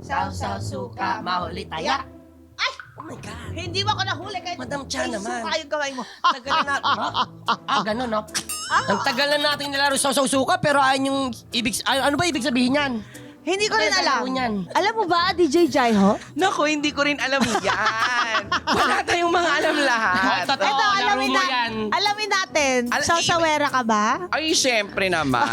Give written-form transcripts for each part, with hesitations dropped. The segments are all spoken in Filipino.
Sausaw, suka, mahuli, taya. Oh my God. Hindi mo ako nahuli kahit Madam Cha naman. suka yung gawin mo. Tagal na natin. Ganun, no? Ang tagal na natin nilaro sa suka, pero ayun yung ano ba ibig sabihin yan? Hindi ko rin Ano alam. laro niyan? Alam mo ba, DJ Jaiho? Naku, hindi ko rin alam yan. Wala tayong mga alam lahat. Totoo, Ito, laro mo yan. alamin natin. Al- Sausawera ka ba? Ay, syempre naman.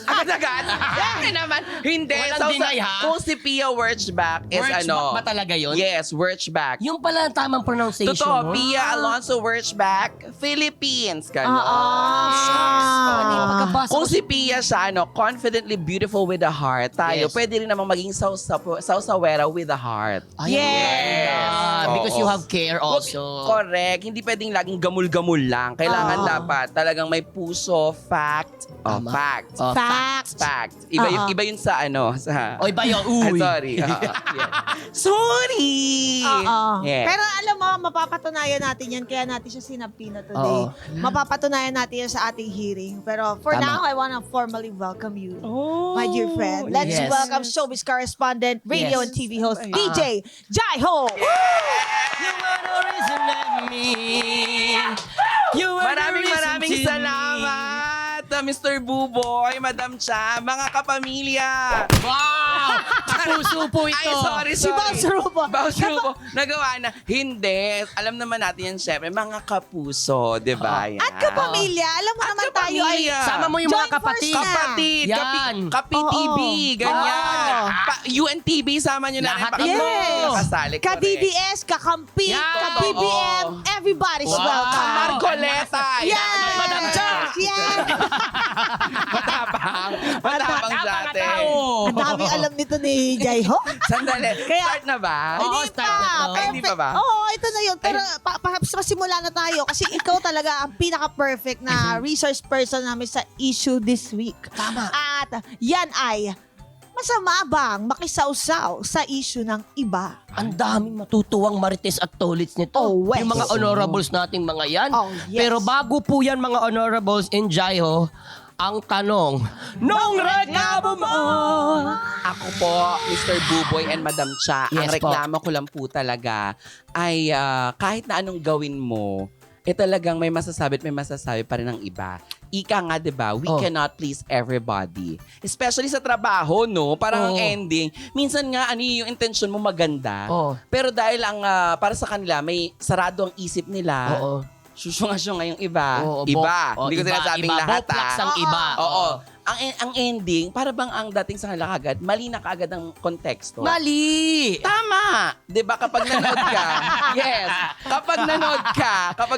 Agad-agad? Syempre naman. Hindi. Walang deny, ha? Kung si Pia Wurtzbach is Wurtzbach ba talaga yun? Yes, Wurtzbach. Yung pala ang tamang pronunciation Totoo, mo. Pia Alonso Wurtzbach, Philippines. Ganon. Pagkabasa Kung ko si Pia siya, confidently beautiful with a heart, tayo, Yes. pwede rin namang maging sausawera with a heart. Yes. Because you have care also. Correct. Hindi pwedeng laging gamul-gamul lang. Kailangan Oo. dapat talagang may puso, fact, Tama. fact. Fact. Fact. Iba, Oo. iba yun sa sa... Oy, bayo, uy. Sorry. Yeah. Sorry! Oo. Yeah. Pero alam mo, mapapatunayan natin yan. Kaya natin siya sinapina today. Oo. Mapapatunayan natin yan sa ating hearing. Pero for Tama. now, I wanna formally welcome you. Oh, My dear friend, let's Yes. welcome showbiz correspondent, radio Yes. and TV host, DJ Jaiho! You are the reason that me. You are Maraming the reason to me. salamat, Mr. Buboy, Madam Cha, mga kapamilya. Wow! Kapuso po ito. Ay, sorry. Si Boss Rubo. Boss Rubo, nagawa na. Hindi. Alam naman natin yan, syempre, mga kapuso, di ba? Yan. At kapamilya, alam mo At naman tayo ay... kapamilya. Sama mo yung mga Join kapatid. force na. Kapatid, Yan. kapi-TV, Oo. ganyan. Oo. UNTV, sama nyo na rin. Lahat Baka yan. makasali ko rin. Ka-DDS, ka-Kampi, Yan. ka-BBM, everybody's Wow. welcome. Marcoleta. Yes! Madam Cha. Yes! Matapang. Matapang sa Matapang atin. tao. Ang daming alam nito ni Jaiho. Sandali. Kaya- Start na ba? Oo, Hindi start na to. Ay, hindi pa ba? Oo, ito na yun. Pero pasimula na tayo kasi ikaw talaga ang pinaka-perfect na resource person namin sa issue this week. Tama. At yan ay, masama bang makisawsaw sa issue ng iba? Ang daming matutuwang marites at tolits nito. Oh, Wes. Yung mga honorables nating mga yan. Oh, yes. Pero bago po yan mga honorables in Jaiho, ang tanong, nung reklamo mo! Ako po, Mr. Buboy and Madam Cha, ang Yes po. reklamo ko lang po talaga ay kahit na anong gawin mo, talagang may masasabi at may masasabi pa rin ng iba. Ika nga, di ba, we Oh. cannot please everybody. Especially sa trabaho, no? Parang ang Oh. ending. Minsan nga, yung intention mo maganda. Oh. Pero dahil ang para sa kanila, may sarado ang isip nila. Oo. Susunga-sunga yung iba. Oo, iba. oh, Hindi ko iba, sinasabing iba. lahat, Boklaks ang Oo. iba. Oo. Ang ending, para bang ang dating sa kanila kagad, mali na kagad ang konteksto. Mali! Tama! 'Di ba kapag nanood ka? Yes. Kapag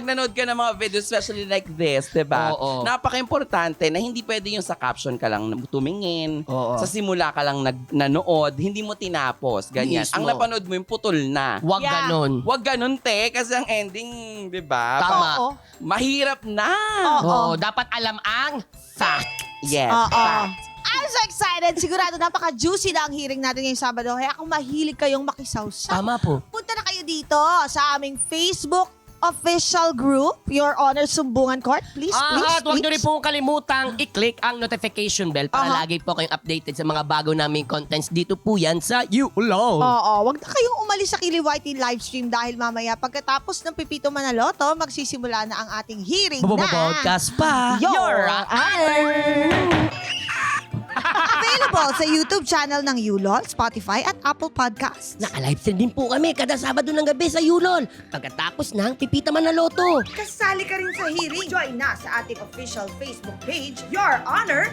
nanood ka ng mga videos, especially like this, 'di ba? Oo. Napaka-importante na hindi pwede yung sa caption ka lang tumingin, Oo. sa simula ka lang nanood, hindi mo tinapos, ganyan. Mismo. Ang napanood mo yung putol na. Huwag Yeah. ganon. Huwag ganun, te, kasi ang ending, 'di ba? Tama. Oo. Mahirap na. Oo. Oo, dapat alam ang fact. Yes. Oo. fact. I'm so excited. Sigurado napaka-juicy na ang hearing natin ngayong Sabado. Kaya kung mahilig kayong makisawsaw, Tama po. punta na kayo dito sa aming Facebook official group, Your Honor Sumbungan Court. Please, please, At huwag nyo rin please. pong kalimutang i-click ang notification bell para Aha. lagi po kayong updated sa mga bago naming contents. Dito po yan sa YouLove. Oo, wag na kayong umalis sa Kiliwati livestream dahil mamaya pagkatapos ng Pipito Manaloto, magsisimula na ang ating hearing na Podcast pa. Your Honor. Available sa YouTube channel ng ULOL, Spotify at Apple Podcasts. Naka-live stream din po kami kada Sabado ng gabi sa YouLol. Pagkatapos ng Pipita Manaloto. Kasali ka rin sa hearing. Join na sa ating official Facebook page, Your Honor